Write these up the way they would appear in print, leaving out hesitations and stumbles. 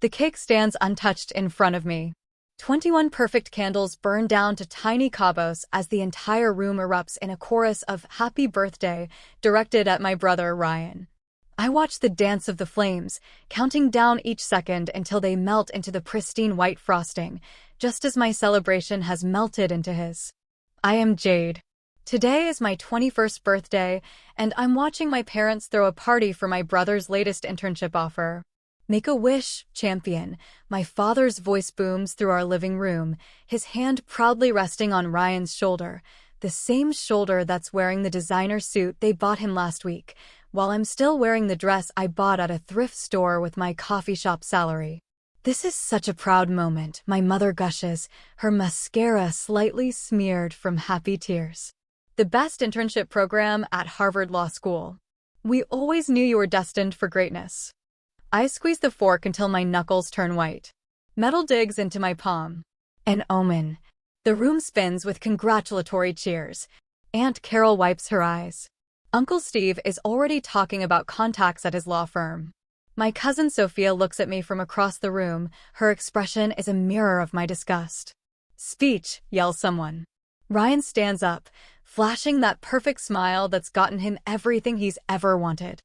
The cake stands untouched in front of me. 21 perfect candles burn down to tiny cabos as the entire room erupts in a chorus of "Happy Birthday" directed at my brother Ryan. I watch the dance of the flames, counting down each second until they melt into the pristine white frosting, just as my celebration has melted into his. I am Jade. Today is my 21st birthday, and I'm watching my parents throw a party for my brother's latest internship offer. "Make a wish, champion," my father's voice booms through our living room, his hand proudly resting on Ryan's shoulder, the same shoulder that's wearing the designer suit they bought him last week, while I'm still wearing the dress I bought at a thrift store with my coffee shop salary. "This is such a proud moment," my mother gushes, her mascara slightly smeared from happy tears. "The best internship program at Harvard Law School. We always knew you were destined for greatness." I squeeze the fork until my knuckles turn white. Metal digs into my palm. An omen. The room spins with congratulatory cheers. Aunt Carol wipes her eyes. Uncle Steve is already talking about contacts at his law firm. My cousin Sophia looks at me from across the room. Her expression is a mirror of my disgust. "Speech," yells someone. Ryan stands up, flashing that perfect smile that's gotten him everything he's ever wanted.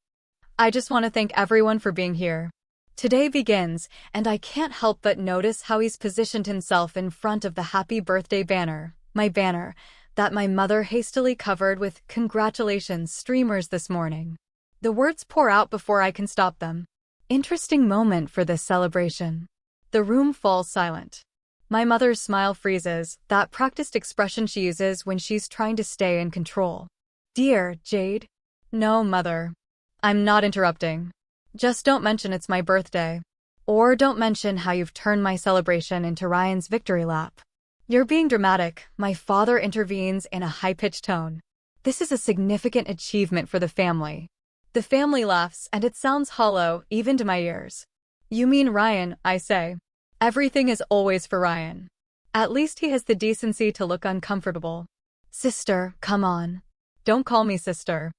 "I just want to thank everyone for being here." Today begins, and I can't help but notice how he's positioned himself in front of the happy birthday banner, my banner, that my mother hastily covered with "Congratulations" streamers this morning. The words pour out before I can stop them. Interesting moment for this celebration. The room falls silent. My mother's smile freezes, that practiced expression she uses when she's trying to stay in control. "Dear Jade." "No, Mother. I'm not interrupting. Just don't mention it's my birthday. Or don't mention how you've turned my celebration into Ryan's victory lap." "You're being dramatic," my father intervenes in a high-pitched tone. "This is a significant achievement for the family." The family laughs, and it sounds hollow, even to my ears. "You mean Ryan," I say. "Everything is always for Ryan. At least he has the decency to look uncomfortable." "Sister, come on." "Don't call me sister."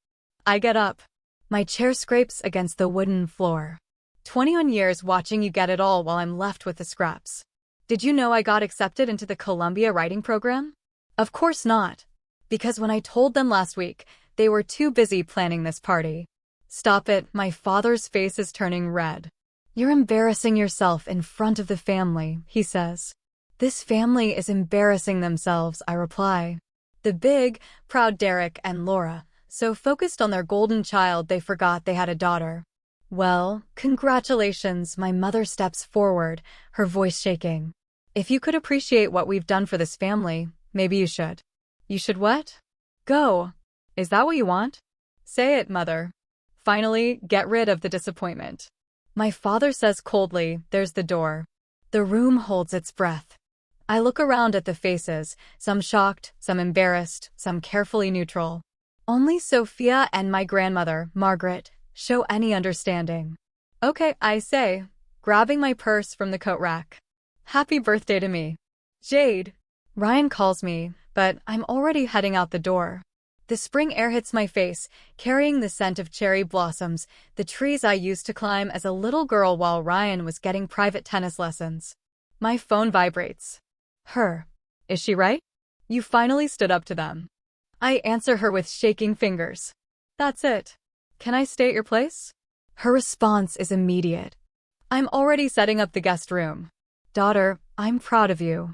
I get up. My chair scrapes against the wooden floor. 21 years watching you get it all while I'm left with the scraps. "Did you know I got accepted into the Columbia writing program?" "Of course not. Because when I told them last week, they were too busy planning this party." "Stop it," my father's face is turning red. "You're embarrassing yourself in front of the family," he says. "This family is embarrassing themselves," I reply. The big, proud Derek and Laura, so focused on their golden child they forgot they had a daughter. "Well, congratulations," my mother steps forward, her voice shaking. "If you could appreciate what we've done for this family, maybe you should." "You should what?" "Go." "Is that what you want?" "Say it, Mother." Finally, get rid of the disappointment. My father says coldly, "There's the door." The room holds its breath. I look around at the faces, some shocked, some embarrassed, some carefully neutral. Only Sophia and my grandmother, Margaret, show any understanding. "Okay," I say, grabbing my purse from the coat rack. "Happy birthday to me." "Jade." Ryan calls me, but I'm already heading out the door. The spring air hits my face, carrying the scent of cherry blossoms, the trees I used to climb as a little girl while Ryan was getting private tennis lessons. My phone vibrates. Her. "Is she right? You finally stood up to them." I answer her with shaking fingers. "That's it. Can I stay at your place?" Her response is immediate. "I'm already setting up the guest room." "Daughter, I'm proud of you."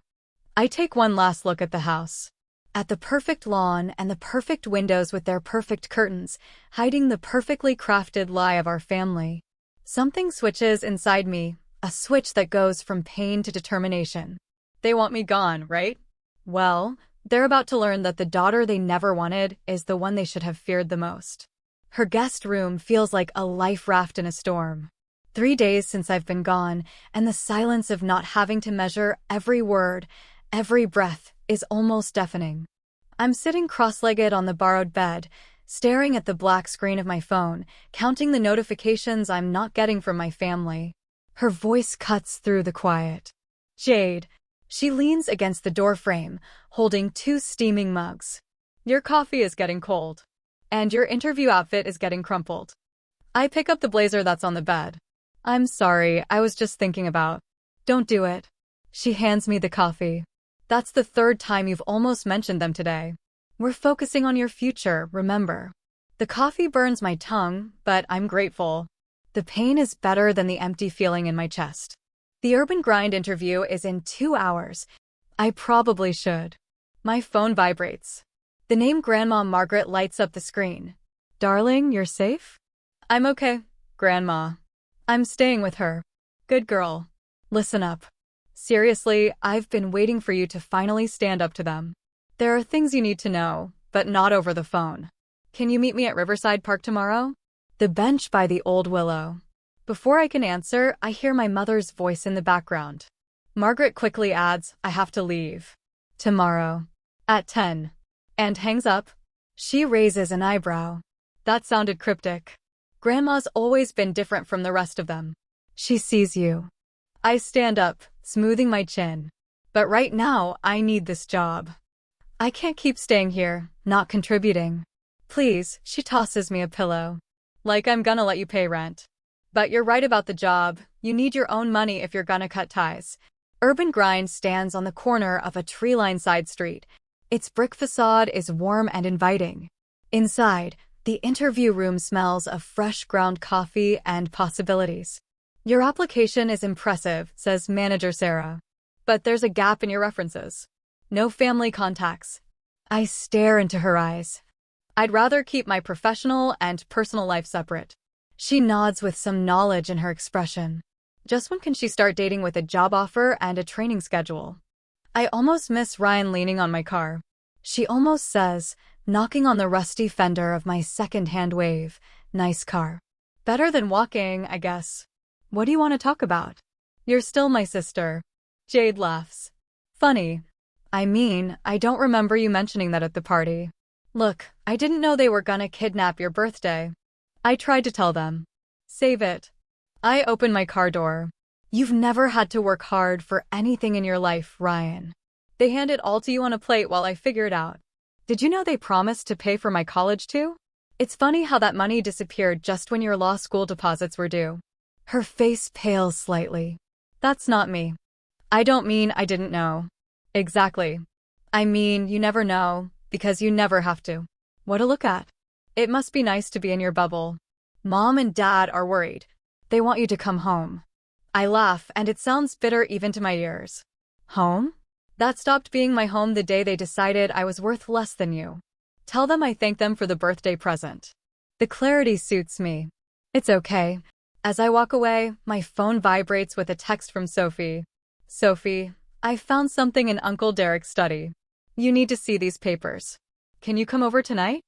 I take one last look at the house. At the perfect lawn and the perfect windows with their perfect curtains, hiding the perfectly crafted lie of our family. Something switches inside me, a switch that goes from pain to determination. They want me gone, right? Well, they're about to learn that the daughter they never wanted is the one they should have feared the most. Her guest room feels like a life raft in a storm. 3 days since I've been gone, and the silence of not having to measure every word, every breath, is almost deafening. I'm sitting cross-legged on the borrowed bed, staring at the black screen of my phone, counting the notifications I'm not getting from my family. Her voice cuts through the quiet. "Jade." She leans against the doorframe, holding 2 steaming mugs. "Your coffee is getting cold. And your interview outfit is getting crumpled." I pick up the blazer that's on the bed. I'm sorry, I was just thinking about. Don't do it. She hands me the coffee. That's the third time you've almost mentioned them today. We're focusing on your future, remember. The coffee burns my tongue, but I'm grateful. The pain is better than the empty feeling in my chest. The Urban Grind interview is in 2 hours. I probably should. My phone vibrates. The name Grandma Margaret lights up the screen. Darling, you're safe? I'm okay, Grandma. I'm staying with her. Good girl. Listen up. Seriously, I've been waiting for you to finally stand up to them. There are things you need to know, but not over the phone. Can you meet me at Riverside Park tomorrow? The bench by the old willow. Before I can answer, I hear my mother's voice in the background. Margaret quickly adds, I have to leave. Tomorrow. At 10. And hangs up. She raises an eyebrow. That sounded cryptic. Grandma's always been different from the rest of them. She sees you. I stand up, smoothing my chin. But right now, I need this job. I can't keep staying here, not contributing. Please, she tosses me a pillow. Like I'm gonna let you pay rent. But you're right about the job. You need your own money if you're gonna cut ties. Urban Grind stands on the corner of a tree-lined side street. Its brick facade is warm and inviting. Inside, the interview room smells of fresh ground coffee and possibilities. Your application is impressive, says Manager Sarah. But there's a gap in your references. No family contacts. I stare into her eyes. I'd rather keep my professional and personal life separate. She nods with some knowledge in her expression. Just when can she start dating with a job offer and a training schedule? I almost miss Ryan leaning on my car. She almost says, knocking on the rusty fender of my second-hand Wave, nice car. Better than walking, I guess. What do you want to talk about? You're still my sister. Jade laughs. Funny. I mean, I don't remember you mentioning that at the party. Look, I didn't know they were gonna kidnap your birthday. I tried to tell them. Save it. I open my car door. You've never had to work hard for anything in your life, Ryan. They hand it all to you on a plate while I figure it out. Did you know they promised to pay for my college too? It's funny how that money disappeared just when your law school deposits were due. Her face pales slightly. That's not me. I don't mean I didn't know. Exactly. I mean, you never know, because you never have to. What to look at. It must be nice to be in your bubble. Mom and Dad are worried. They want you to come home. I laugh, and it sounds bitter even to my ears. Home? That stopped being my home the day they decided I was worth less than you. Tell them I thank them for the birthday present. The clarity suits me. It's okay. As I walk away, my phone vibrates with a text from Sophie. Sophie, I found something in Uncle Derek's study. You need to see these papers. Can you come over tonight?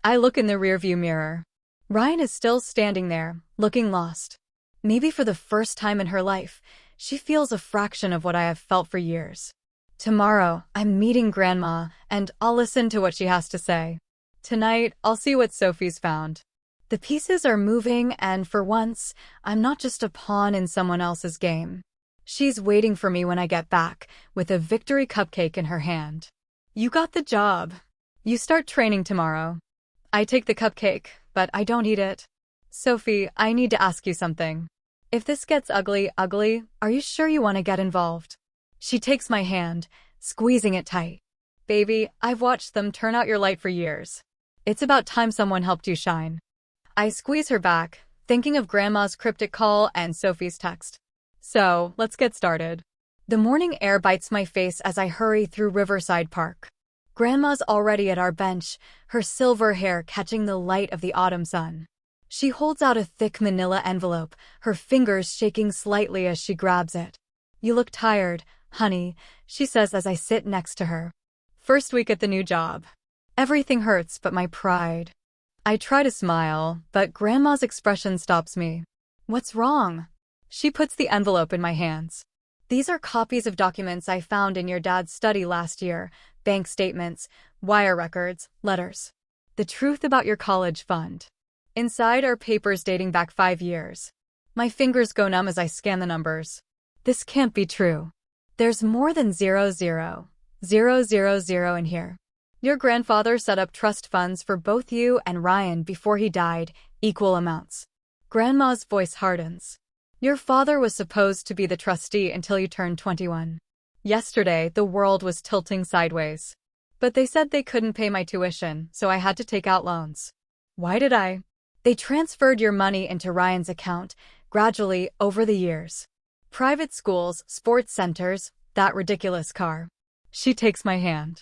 I look in the rearview mirror. Ryan is still standing there, looking lost. Maybe for the first time in her life, she feels a fraction of what I have felt for years. Tomorrow, I'm meeting Grandma, and I'll listen to what she has to say. Tonight, I'll see what Sophie's found. The pieces are moving, and for once, I'm not just a pawn in someone else's game. She's waiting for me when I get back, with a victory cupcake in her hand. You got the job. You start training tomorrow. I take the cupcake, but I don't eat it. Sophie, I need to ask you something. If this gets ugly, are you sure you want to get involved? She takes my hand, squeezing it tight. Baby, I've watched them turn out your light for years. It's about time someone helped you shine. I squeeze her back, thinking of Grandma's cryptic call and Sophie's text. So, let's get started. The morning air bites my face as I hurry through Riverside Park. Grandma's already at our bench, her silver hair catching the light of the autumn sun. She holds out a thick manila envelope, her fingers shaking slightly as she grabs it. You look tired, honey, she says as I sit next to her. First week at the new job. Everything hurts but my pride. I try to smile, but Grandma's expression stops me. What's wrong? She puts the envelope in my hands. These are copies of documents I found in your dad's study last year, bank statements, wire records, letters. The truth about your college fund. Inside are papers dating back 5 years. My fingers go numb as I scan the numbers. This can't be true. There's more than 00000 in here. Your grandfather set up trust funds for both you and Ryan before he died, equal amounts. Grandma's voice hardens. Your father was supposed to be the trustee until you turned 21. Yesterday, the world was tilting sideways. But they said they couldn't pay my tuition, so I had to take out loans. Why did I? They transferred your money into Ryan's account, gradually, over the years. Private schools, sports centers, that ridiculous car. She takes my hand.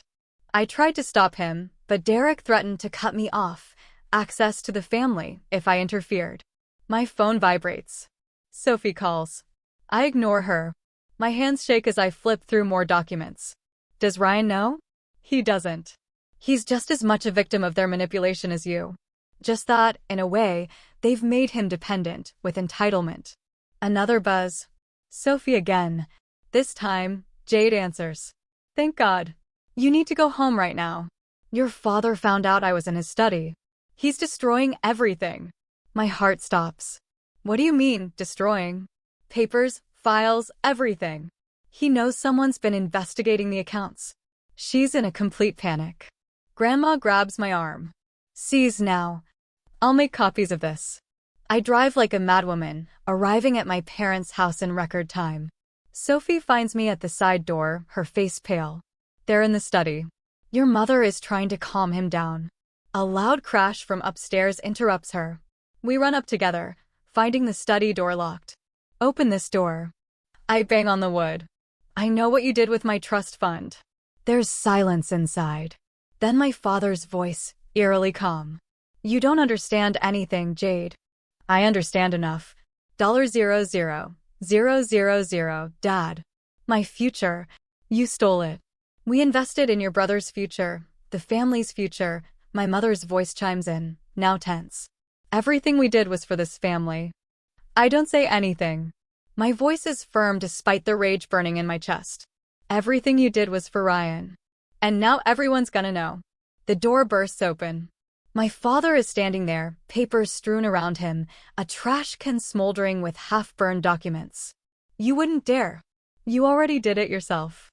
I tried to stop him, but Derek threatened to cut me off access to the family if I interfered. My phone vibrates. Sophie calls. I ignore her. My hands shake as I flip through more documents. Does Ryan know? He doesn't. He's just as much a victim of their manipulation as you. Just that, in a way, they've made him dependent, with entitlement. Another buzz. Sophie again. This time, Jade answers. Thank God. You need to go home right now. Your father found out I was in his study. He's destroying everything. My heart stops. What do you mean, destroying? Papers, files, everything. He knows someone's been investigating the accounts. She's in a complete panic. Grandma grabs my arm. Seize now. I'll make copies of this. I drive like a madwoman, arriving at my parents' house in record time. Sophie finds me at the side door, her face pale. They're in the study. Your mother is trying to calm him down. A loud crash from upstairs interrupts her. We run up together, finding the study door locked. Open this door. I bang on the wood. I know what you did with my trust fund. There's silence inside. Then my father's voice, eerily calm. You don't understand anything, Jade. I understand enough. $000,000, Dad. My future. You stole it. We invested in your brother's future, the family's future. My mother's voice chimes in, now tense. Everything we did was for this family. I don't say anything. My voice is firm despite the rage burning in my chest. Everything you did was for Ryan. And now everyone's gonna know. The door bursts open. My father is standing there, papers strewn around him, a trash can smoldering with half-burned documents. You wouldn't dare. You already did it yourself.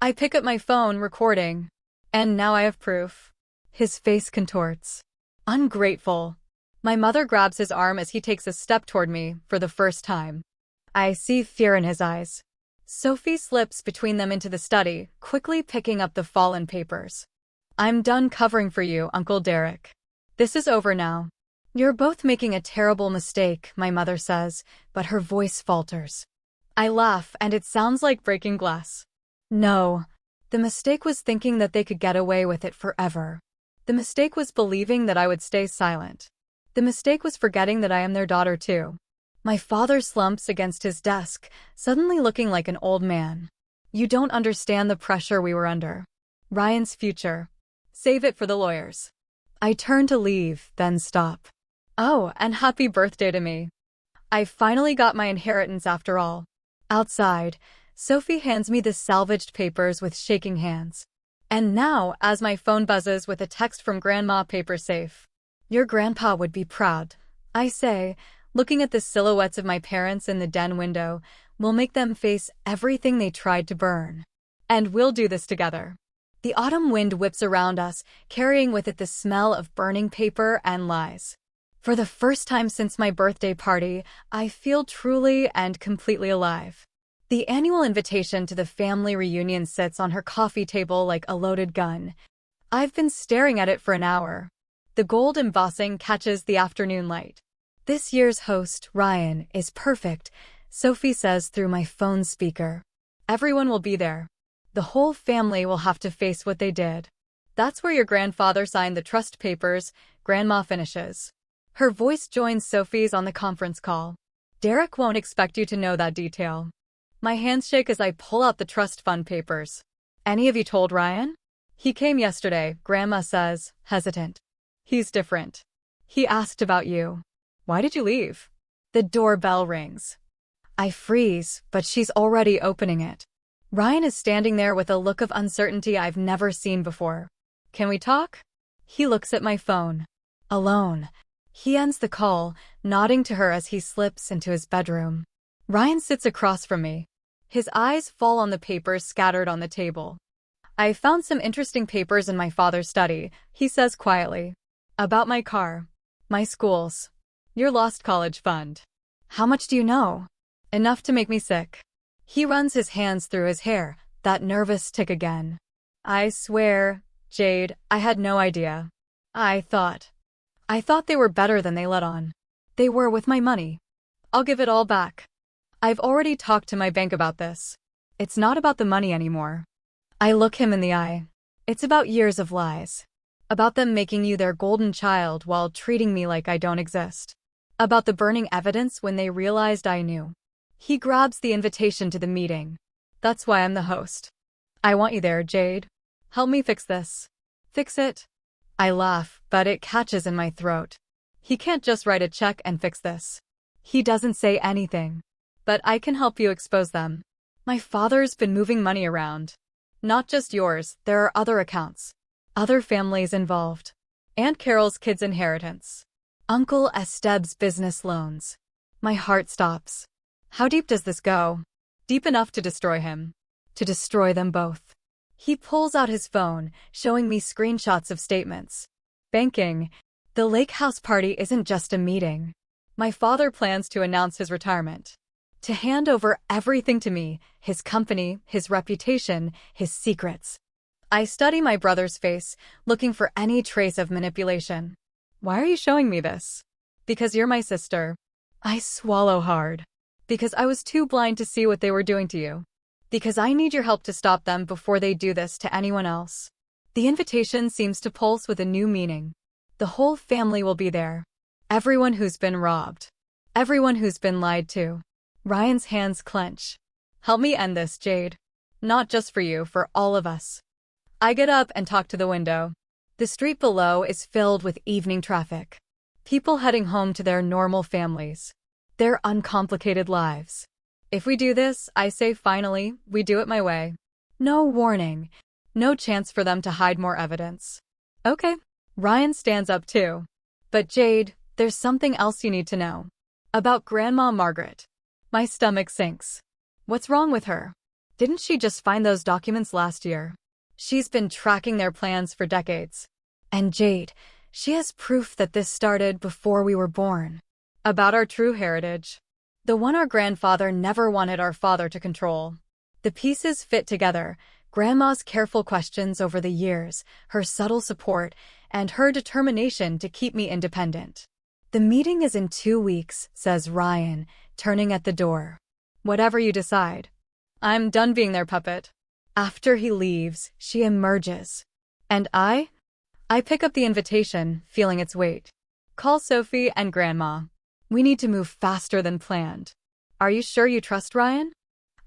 I pick up my phone, recording. And now I have proof. His face contorts. Ungrateful. My mother grabs his arm as he takes a step toward me for the first time. I see fear in his eyes. Sophie slips between them into the study, quickly picking up the fallen papers. I'm done covering for you, Uncle Derek. This is over now. You're both making a terrible mistake, my mother says, but her voice falters. I laugh, and it sounds like breaking glass. No. The mistake was thinking that they could get away with it forever. The mistake was believing that I would stay silent. The mistake was forgetting that I am their daughter too. My father slumps against his desk, suddenly looking like an old man. You don't understand the pressure we were under. Ryan's future. Save it for the lawyers. I turn to leave, then stop. Oh, and happy birthday to me. I finally got my inheritance after all. Outside, Sophie hands me the salvaged papers with shaking hands. And now, as my phone buzzes with a text from Grandma, paper safe. Your grandpa would be proud. I say, looking at the silhouettes of my parents in the den window, we'll make them face everything they tried to burn. And we'll do this together. The autumn wind whips around us, carrying with it the smell of burning paper and lies. For the first time since my birthday party, I feel truly and completely alive. The annual invitation to the family reunion sits on her coffee table like a loaded gun. I've been staring at it for an hour. The gold embossing catches the afternoon light. This year's host, Ryan, is perfect, Sophie says through my phone speaker. Everyone will be there. The whole family will have to face what they did. That's where your grandfather signed the trust papers, Grandma finishes. Her voice joins Sophie's on the conference call. Derek won't expect you to know that detail. My hands shake as I pull out the trust fund papers. Any of you told Ryan? He came yesterday, Grandma says, hesitant. He's different. He asked about you. Why did you leave? The doorbell rings. I freeze, but she's already opening it. Ryan is standing there with a look of uncertainty I've never seen before. Can we talk? He looks at my phone. Alone. He ends the call, nodding to her as he slips into his bedroom. Ryan sits across from me. His eyes fall on the papers scattered on the table. I found some interesting papers in my father's study, he says quietly. About my car. My schools. Your lost college fund. How much do you know? Enough to make me sick. He runs his hands through his hair, that nervous tick again. I swear, Jade, I had no idea. I thought they were better than they let on. They were with my money. I'll give it all back. I've already talked to my bank about this. It's not about the money anymore. I look him in the eye. It's about years of lies. About them making you their golden child while treating me like I don't exist. About the burning evidence when they realized I knew. He grabs the invitation to the meeting. That's why I'm the host. I want you there, Jade. Help me fix this. Fix it? I laugh, but it catches in my throat. He can't just write a check and fix this. He doesn't say anything. But I can help you expose them. My father's been moving money around. Not just yours, there are other accounts. Other families involved. Aunt Carol's kids' inheritance. Uncle Esteb's business loans. My heart stops. How deep does this go? Deep enough to destroy him. To destroy them both. He pulls out his phone, showing me screenshots of statements. Banking. The lake house party isn't just a meeting. My father plans to announce his retirement. To hand over everything to me, his company, his reputation, his secrets. I study my brother's face, looking for any trace of manipulation. Why are you showing me this? Because you're my sister. I swallow hard. Because I was too blind to see what they were doing to you. Because I need your help to stop them before they do this to anyone else. The invitation seems to pulse with a new meaning. The whole family will be there. Everyone who's been robbed. Everyone who's been lied to. Ryan's hands clench. Help me end this, Jade. Not just for you, for all of us. I get up and talk to the window. The street below is filled with evening traffic. People heading home to their normal families. Their uncomplicated lives. If we do this, I say finally, we do it my way. No warning. No chance for them to hide more evidence. Okay. Ryan stands up too. But Jade, there's something else you need to know. About Grandma Margaret. My stomach sinks. What's wrong with her? Didn't she just find those documents last year? She's been tracking their plans for decades. And Jade, she has proof that this started before we were born. About our true heritage. The one our grandfather never wanted our father to control. The pieces fit together. Grandma's careful questions over the years, her subtle support, and her determination to keep me independent. The meeting is in 2 weeks, says Ryan, turning at the door. Whatever you decide. I'm done being their puppet. After he leaves, she emerges. And I pick up the invitation, feeling its weight. Call Sophie and Grandma. We need to move faster than planned. Are you sure you trust Ryan?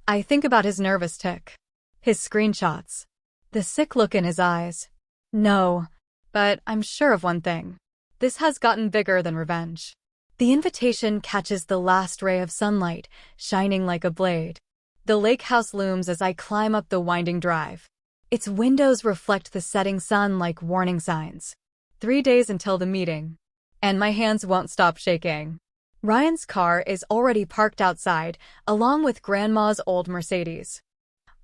I think about his nervous tick. His screenshots. The sick look in his eyes. No. But I'm sure of one thing. This has gotten bigger than revenge. The invitation catches the last ray of sunlight, shining like a blade. The lake house looms as I climb up the winding drive. Its windows reflect the setting sun like warning signs. 3 days until the meeting. And my hands won't stop shaking. Ryan's car is already parked outside, along with Grandma's old Mercedes.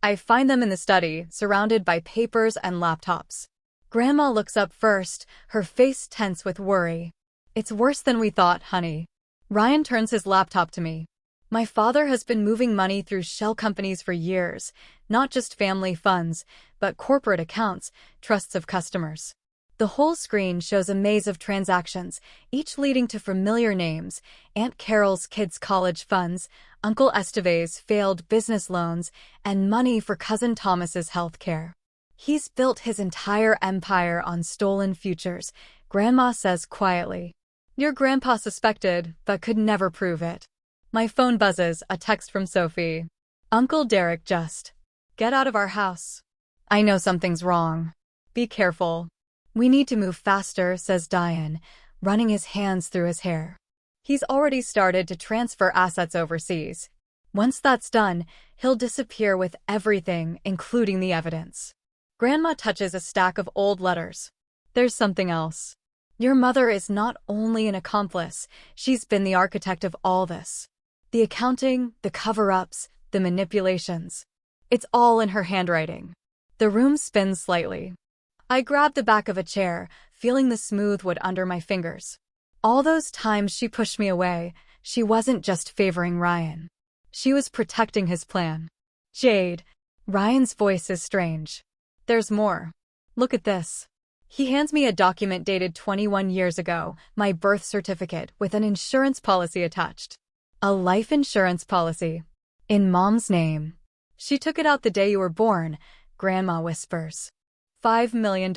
I find them in the study, surrounded by papers and laptops. Grandma looks up first, her face tense with worry. It's worse than we thought, honey. Ryan turns his laptop to me. My father has been moving money through shell companies for years, not just family funds, but corporate accounts, trusts of customers. The whole screen shows a maze of transactions, each leading to familiar names: Aunt Carol's kids' college funds, Uncle Esteve's failed business loans, and money for Cousin Thomas's health care. He's built his entire empire on stolen futures, Grandma says quietly. Your grandpa suspected, but could never prove it. My phone buzzes, a text from Sophie. Uncle Derek just. Get out of our house. I know something's wrong. Be careful. We need to move faster, says Diane, running his hands through his hair. He's already started to transfer assets overseas. Once that's done, he'll disappear with everything, including the evidence. Grandma touches a stack of old letters. There's something else. Your mother is not only an accomplice, she's been the architect of all this. The accounting, the cover-ups, the manipulations. It's all in her handwriting. The room spins slightly. I grab the back of a chair, feeling the smooth wood under my fingers. All those times she pushed me away, she wasn't just favoring Ryan. She was protecting his plan. Jade. Ryan's voice is strange. There's more. Look at this. He hands me a document dated 21 years ago, my birth certificate with an insurance policy attached. A life insurance policy. In Mom's name. She took it out the day you were born, Grandma whispers. $5 million.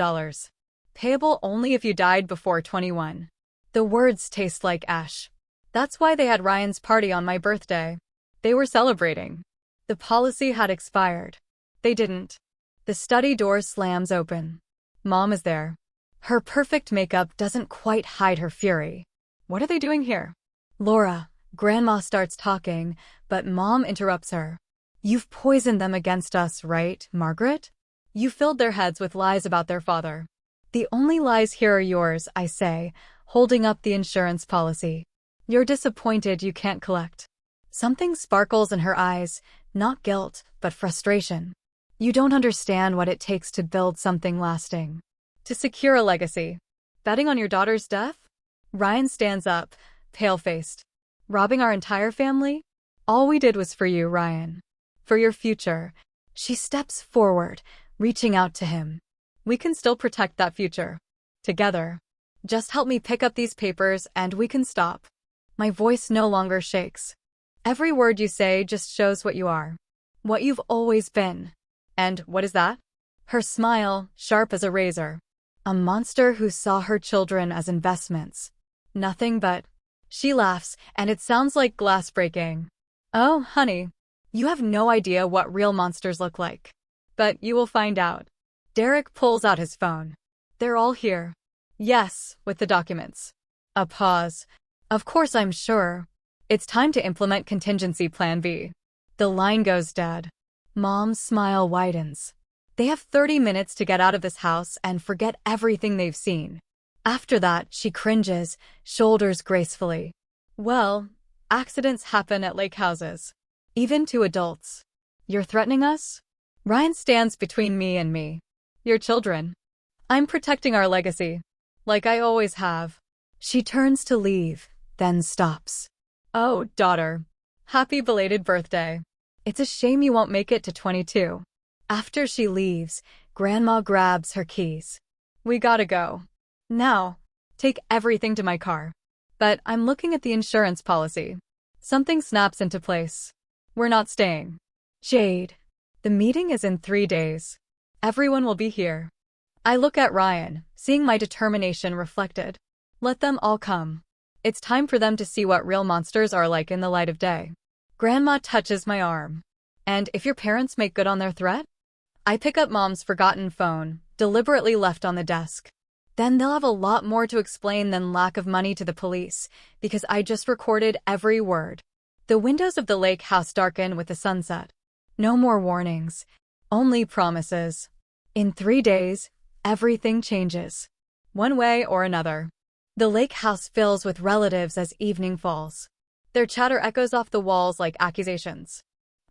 Payable only if you died before 21. The words taste like ash. That's why they had Ryan's party on my birthday. They were celebrating. The policy had expired. They didn't. The study door slams open. Mom is there. Her perfect makeup doesn't quite hide her fury. What are they doing here? Laura, Grandma starts talking, but Mom interrupts her. You've poisoned them against us, right, Margaret? You filled their heads with lies about their father. The only lies here are yours, I say, holding up the insurance policy. You're disappointed you can't collect. Something sparkles in her eyes, not guilt, but frustration. You don't understand what it takes to build something lasting. To secure a legacy. Betting on your daughter's death? Ryan stands up, pale-faced. Robbing our entire family? All we did was for you, Ryan. For your future. She steps forward, reaching out to him. We can still protect that future. Together. Just help me pick up these papers and we can stop. My voice no longer shakes. Every word you say just shows what you are. What you've always been. And what is that? Her smile, sharp as a razor. A monster who saw her children as investments. Nothing but. She laughs, and it sounds like glass breaking. Oh, honey. You have no idea what real monsters look like. But you will find out. Derek pulls out his phone. They're all here. Yes, with the documents. A pause. Of course I'm sure. It's time to implement contingency plan B. The line goes dead. Mom's smile widens. They have 30 minutes to get out of this house and forget everything they've seen. After that, she cringes, shoulders gracefully. Well, accidents happen at lake houses. Even to adults. You're threatening us? Ryan stands between me and me. Your children. I'm protecting our legacy. Like I always have. She turns to leave, then stops. Oh, daughter. Happy belated birthday. It's a shame you won't make it to 22. After she leaves, Grandma grabs her keys. We gotta go. Now. Take everything to my car. But I'm looking at the insurance policy. Something snaps into place. We're not staying. Jade. The meeting is in 3 days. Everyone will be here. I look at Ryan, seeing my determination reflected. Let them all come. It's time for them to see what real monsters are like in the light of day. Grandma touches my arm. And if your parents make good on their threat? I pick up Mom's forgotten phone, deliberately left on the desk. Then they'll have a lot more to explain than lack of money to the police, because I just recorded every word. The windows of the lake house darken with the sunset. No more warnings. Only promises. In 3 days, everything changes. One way or another. The lake house fills with relatives as evening falls. Their chatter echoes off the walls like accusations.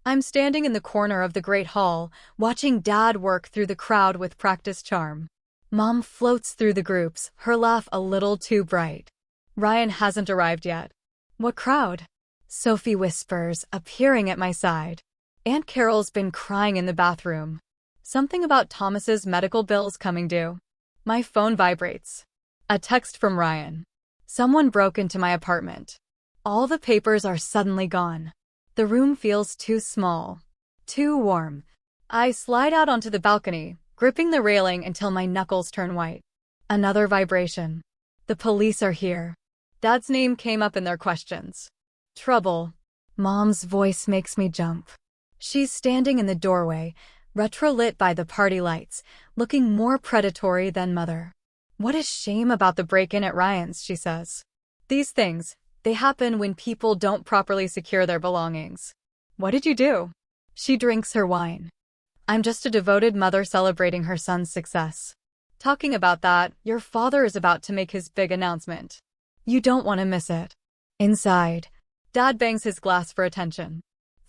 I'm standing in the corner of the great hall, watching Dad work through the crowd with practiced charm. Mom floats through the groups, her laugh a little too bright. Ryan hasn't arrived yet. What crowd? Sophie whispers, appearing at my side. Aunt Carol's been crying in the bathroom. Something about Thomas's medical bills coming due. My phone vibrates. A text from Ryan. Someone broke into my apartment. All the papers are suddenly gone. The room feels too small. Too warm. I slide out onto the balcony, gripping the railing until my knuckles turn white. Another vibration. The police are here. Dad's name came up in their questions. Trouble. Mom's voice makes me jump. She's standing in the doorway, retrolit by the party lights, looking more predatory than Mother. What a shame about the break-in at Ryan's, she says. These things, they happen when people don't properly secure their belongings. What did you do? She drinks her wine. I'm just a devoted mother celebrating her son's success. Talking about that, your father is about to make his big announcement. You don't want to miss it. Inside, Dad bangs his glass for attention.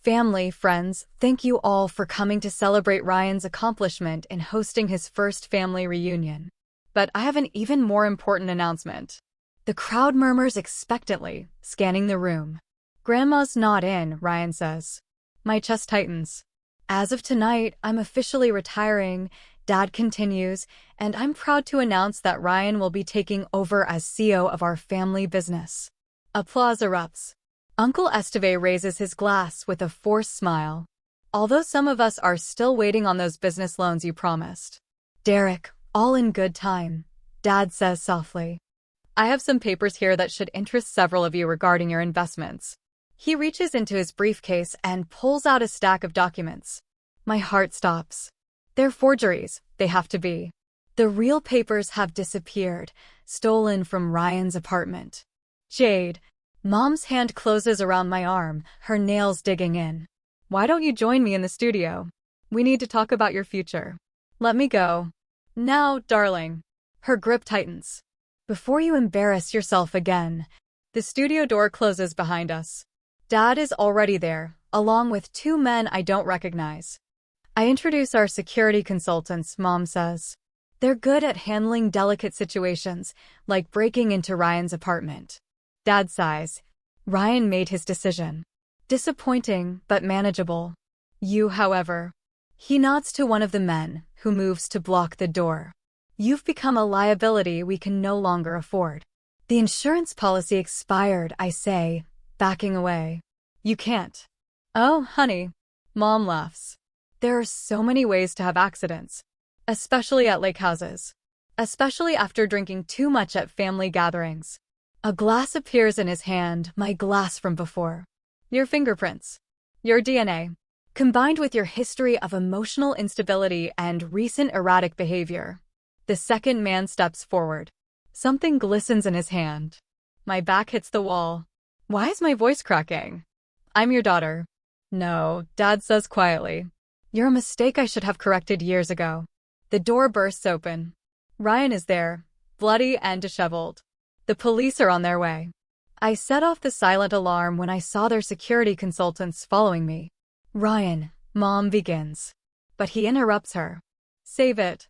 Family, friends, thank you all for coming to celebrate Ryan's accomplishment in hosting his first family reunion. But I have an even more important announcement. The crowd murmurs expectantly, scanning the room. Grandma's not in, Ryan says. My chest tightens. As of tonight, I'm officially retiring, Dad continues, and I'm proud to announce that Ryan will be taking over as CEO of our family business. Applause erupts. Uncle Esteve raises his glass with a forced smile. Although some of us are still waiting on those business loans you promised. Derek, all in good time, Dad says softly. I have some papers here that should interest several of you regarding your investments. He reaches into his briefcase and pulls out a stack of documents. My heart stops. They're forgeries, they have to be. The real papers have disappeared, stolen from Ryan's apartment. Jade. Mom's hand closes around my arm, her nails digging in. Why don't you join me in the studio? We need to talk about your future. Let me go. Now, darling. Her grip tightens. Before you embarrass yourself again. The studio door closes behind us. Dad is already there, along with two men I don't recognize. I introduce our security consultants, Mom says. They're good at handling delicate situations, like breaking into Ryan's apartment. Dad sighs. Ryan made his decision. Disappointing, but manageable. You, however. He nods to one of the men, who moves to block the door. You've become a liability we can no longer afford. The insurance policy expired, I say, backing away. You can't. Oh, honey. Mom laughs. There are so many ways to have accidents. Especially at lake houses. Especially after drinking too much at family gatherings. A glass appears in his hand, my glass from before. Your fingerprints. Your DNA. Combined with your history of emotional instability and recent erratic behavior. The second man steps forward. Something glistens in his hand. My back hits the wall. Why is my voice cracking? I'm your daughter. No, Dad says quietly. You're a mistake I should have corrected years ago. The door bursts open. Ryan is there, bloody and disheveled. The police are on their way. I set off the silent alarm when I saw their security consultants following me. Ryan, Mom begins. But he interrupts her. Save it.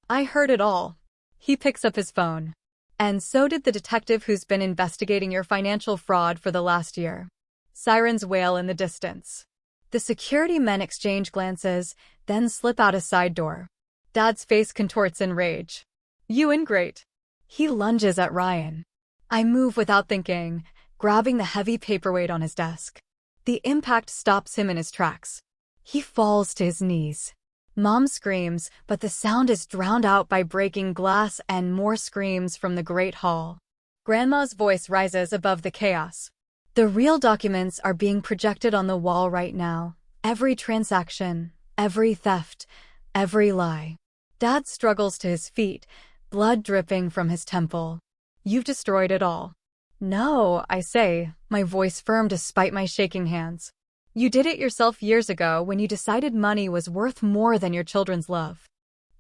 I heard it all. He picks up his phone. And so did the detective who's been investigating your financial fraud for the last year. Sirens wail in the distance. The security men exchange glances, then slip out a side door. Dad's face contorts in rage. You ingrate. He lunges at Ryan. I move without thinking, grabbing the heavy paperweight on his desk. The impact stops him in his tracks. He falls to his knees. Mom screams, but the sound is drowned out by breaking glass and more screams from the great hall. Grandma's voice rises above the chaos. The real documents are being projected on the wall right now. Every transaction, every theft, every lie. Dad struggles to his feet, blood dripping from his temple. You've destroyed it all. No, I say, my voice firm despite my shaking hands. You did it yourself years ago when you decided money was worth more than your children's love.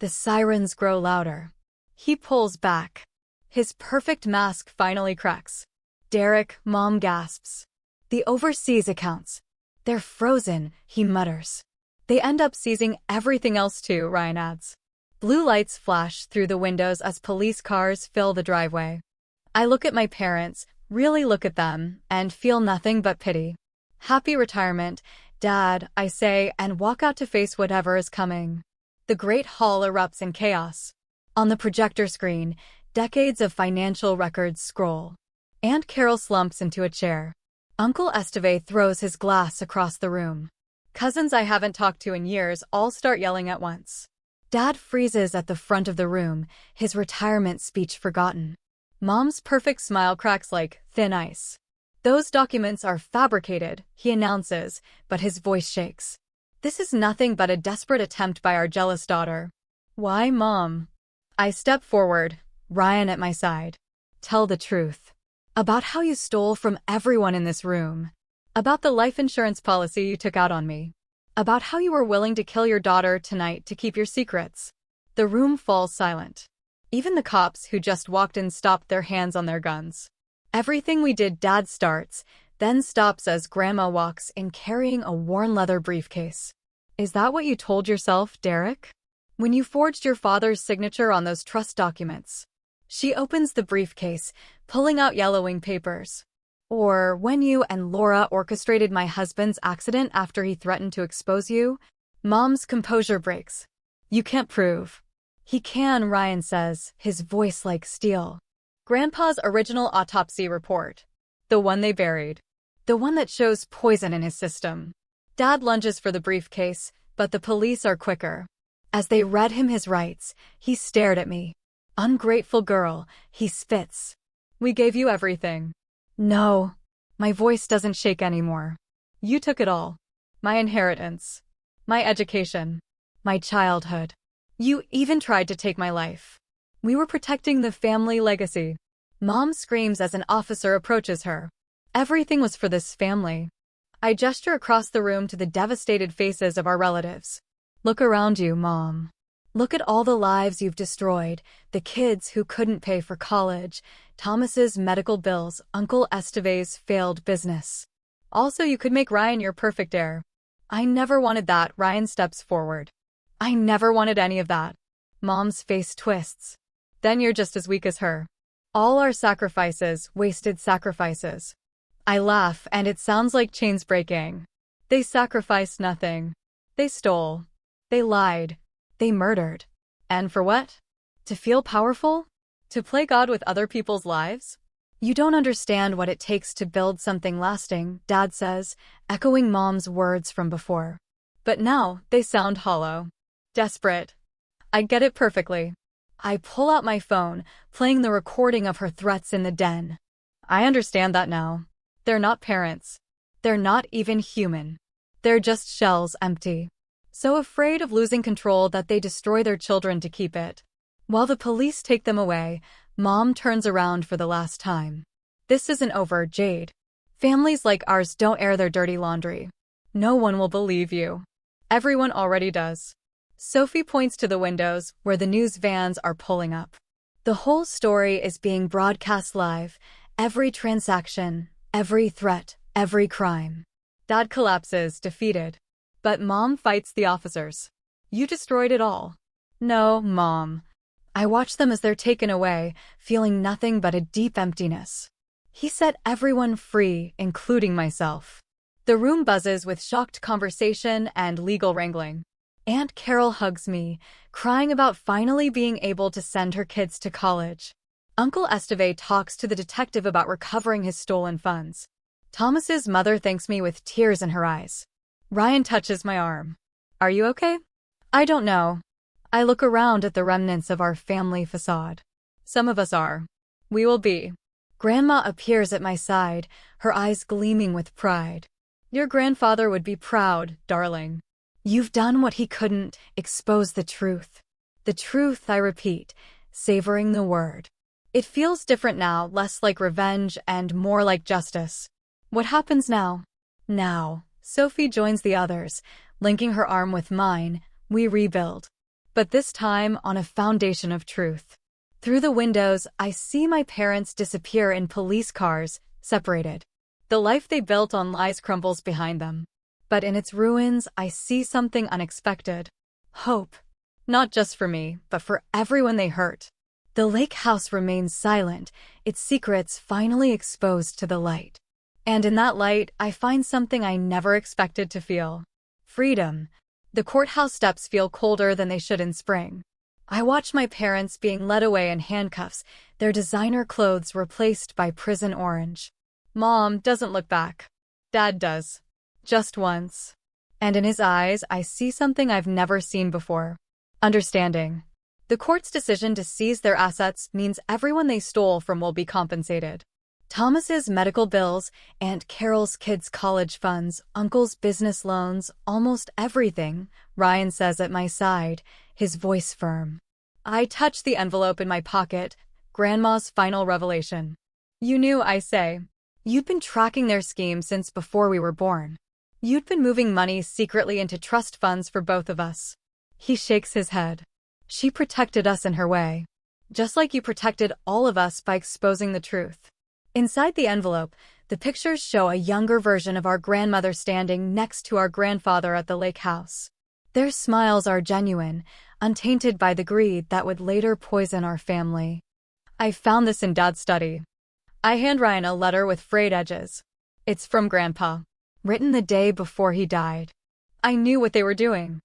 The sirens grow louder. He pulls back. His perfect mask finally cracks. Derek, Mom gasps. The overseas accounts. They're frozen, he mutters. They end up seizing everything else too, Ryan adds. Blue lights flash through the windows as police cars fill the driveway. I look at my parents, really look at them, and feel nothing but pity. Happy retirement, Dad, I say, and walk out to face whatever is coming. The great hall erupts in chaos. On the projector screen, decades of financial records scroll. Aunt Carol slumps into a chair. Uncle Esteve throws his glass across the room. Cousins I haven't talked to in years all start yelling at once. Dad freezes at the front of the room, his retirement speech forgotten. Mom's perfect smile cracks like thin ice. Those documents are fabricated, he announces, but his voice shakes. This is nothing but a desperate attempt by our jealous daughter. Why, Mom? I step forward, Ryan at my side. Tell the truth. About how you stole from everyone in this room. About the life insurance policy you took out on me. About how you were willing to kill your daughter tonight to keep your secrets. The room falls silent. Even the cops who just walked in stopped their hands on their guns. Everything we did, Dad starts, then stops as Grandma walks in carrying a worn leather briefcase. Is that what you told yourself, Derek? When you forged your father's signature on those trust documents. She opens the briefcase, pulling out yellowing papers. Or when you and Laura orchestrated my husband's accident after he threatened to expose you? Mom's composure breaks. You can't prove. He can, Ryan says, his voice like steel. Grandpa's original autopsy report. The one they buried. The one that shows poison in his system. Dad lunges for the briefcase, but the police are quicker. As they read him his rights, he stared at me. Ungrateful girl, he spits. We gave you everything. No. My voice doesn't shake anymore. You took it all. My inheritance. My education. My childhood. You even tried to take my life. We were protecting the family legacy. Mom screams as an officer approaches her. Everything was for this family. I gesture across the room to the devastated faces of our relatives. Look around you, Mom. Look at all the lives you've destroyed, the kids who couldn't pay for college, Thomas's medical bills, Uncle Esteve's failed business. Also, you could make Ryan your perfect heir. I never wanted that, Ryan steps forward. I never wanted any of that. Mom's face twists. Then you're just as weak as her. All our sacrifices, wasted sacrifices. I laugh, and it sounds like chains breaking. They sacrificed nothing. They stole. They lied. They murdered. And for what? To feel powerful? To play God with other people's lives? You don't understand what it takes to build something lasting, Dad says, echoing Mom's words from before. But now, they sound hollow. Desperate. I get it perfectly. I pull out my phone, playing the recording of her threats in the den. I understand that now. They're not parents. They're not even human. They're just shells, empty. So afraid of losing control that they destroy their children to keep it. While the police take them away, Mom turns around for the last time. This isn't over, Jade. Families like ours don't air their dirty laundry. No one will believe you. Everyone already does. Sophie points to the windows where the news vans are pulling up. The whole story is being broadcast live. Every transaction, every threat, every crime. Dad collapses, defeated. But Mom fights the officers. You destroyed it all. No, Mom. I watch them as they're taken away, feeling nothing but a deep emptiness. He set everyone free, including myself. The room buzzes with shocked conversation and legal wrangling. Aunt Carol hugs me, crying about finally being able to send her kids to college. Uncle Esteve talks to the detective about recovering his stolen funds. Thomas's mother thanks me with tears in her eyes. Ryan touches my arm. Are you okay? I don't know. I look around at the remnants of our family facade. Some of us are. We will be. Grandma appears at my side, her eyes gleaming with pride. Your grandfather would be proud, darling. You've done what he couldn't, expose the truth. The truth, I repeat, savoring the word. It feels different now, less like revenge and more like justice. What happens now? Now. Sophie joins the others, linking her arm with mine. We rebuild. But this time on a foundation of truth. Through the windows, I see my parents disappear in police cars, separated. The life they built on lies crumbles behind them. But in its ruins, I see something unexpected. Hope. Not just for me, but for everyone they hurt. The lake house remains silent, its secrets finally exposed to the light. And in that light, I find something I never expected to feel. Freedom. The courthouse steps feel colder than they should in spring. I watch my parents being led away in handcuffs, their designer clothes replaced by prison orange. Mom doesn't look back. Dad does. Just once. And in his eyes, I see something I've never seen before. Understanding. The court's decision to seize their assets means everyone they stole from will be compensated. Thomas's medical bills, Aunt Carol's kids' college funds, Uncle's business loans, almost everything, Ryan says at my side, his voice firm. I touch the envelope in my pocket, Grandma's final revelation. You knew, I say. You'd been tracking their scheme since before we were born. You'd been moving money secretly into trust funds for both of us. He shakes his head. She protected us in her way. Just like you protected all of us by exposing the truth. Inside the envelope, the pictures show a younger version of our grandmother standing next to our grandfather at the lake house. Their smiles are genuine, untainted by the greed that would later poison our family. I found this in Dad's study. I hand Ryan a letter with frayed edges. It's from Grandpa, written the day before he died. I knew what they were doing.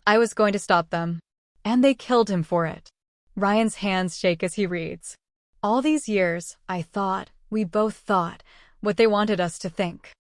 I was going to stop them. And they killed him for it. Ryan's hands shake as he reads. All these years, we both thought, what they wanted us to think.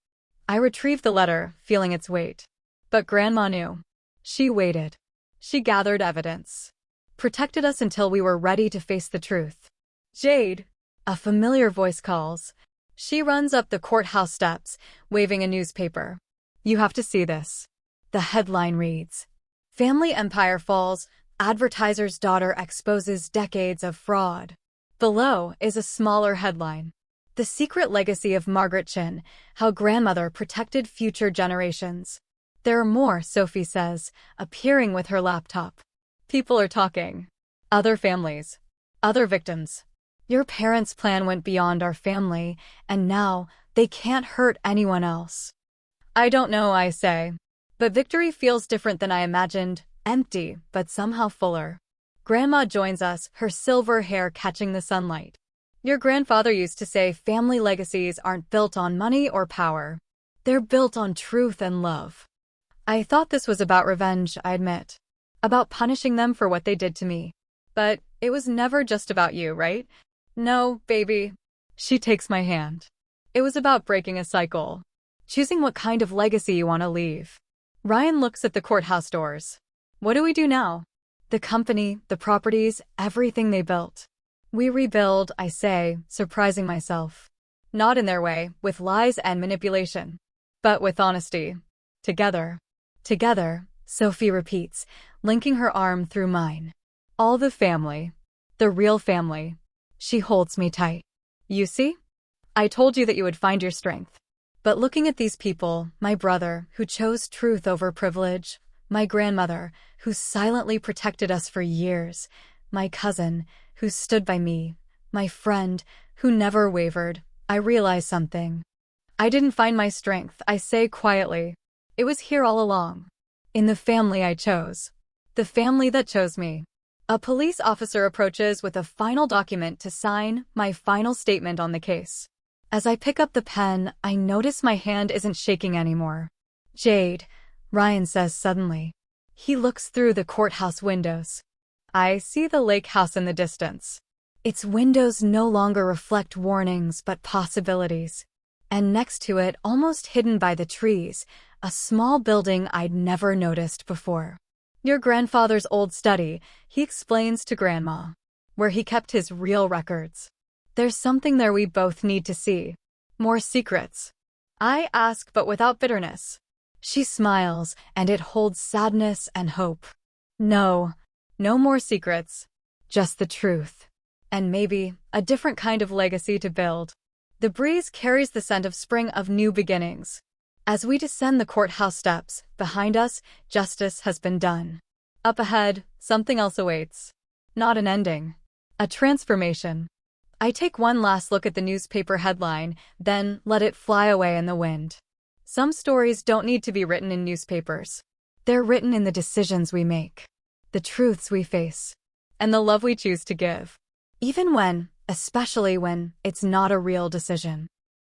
I retrieved the letter, feeling its weight. But Grandma knew. She waited. She gathered evidence. Protected us until we were ready to face the truth. Jade! A familiar voice calls. She runs up the courthouse steps, waving a newspaper. You have to see this. The headline reads, Family Empire Falls, Advertiser's Daughter Exposes Decades of Fraud. Below is a smaller headline. The Secret Legacy of Margaret Chin, How Grandmother Protected Future Generations. There are more, Sophie says, appearing with her laptop. People are talking. Other families. Other victims. Your parents' plan went beyond our family, and now they can't hurt anyone else. I don't know, I say. But victory feels different than I imagined, empty, but somehow fuller. Grandma joins us, her silver hair catching the sunlight. Your grandfather used to say family legacies aren't built on money or power. They're built on truth and love. I thought this was about revenge, I admit. About punishing them for what they did to me. But it was never just about you, right? No, baby. She takes my hand. It was about breaking a cycle. Choosing what kind of legacy you want to leave. Ryan looks at the courthouse doors. What do we do now? The company, the properties, everything they built. We rebuild, I say, surprising myself. Not in their way, with lies and manipulation. But with honesty. Together. Together, Sophie repeats, linking her arm through mine. All the family. The real family. She holds me tight. You see? I told you that you would find your strength. But looking at these people, my brother, who chose truth over privilege, my grandmother, who silently protected us for years, my cousin, who stood by me, my friend, who never wavered, I realize something. I didn't find my strength, I say quietly. It was here all along. In the family I chose. The family that chose me. A police officer approaches with a final document to sign my final statement on the case. As I pick up the pen, I notice my hand isn't shaking anymore. Jade, Ryan says suddenly. He looks through the courthouse windows. I see the lake house in the distance. Its windows no longer reflect warnings but possibilities. And next to it, almost hidden by the trees, a small building I'd never noticed before. Your grandfather's old study, he explains to Grandma, where he kept his real records. There's something there we both need to see. More secrets. I ask, but without bitterness. She smiles, and it holds sadness and hope. No more secrets. Just the truth. And maybe a different kind of legacy to build. The breeze carries the scent of spring of new beginnings. As we descend the courthouse steps, behind us, justice has been done. Up ahead, something else awaits. Not an ending. A transformation. I take one last look at the newspaper headline, then let it fly away in the wind. Some stories don't need to be written in newspapers. They're written in the decisions we make, the truths we face, and the love we choose to give. Even when, especially when, it's not a real decision.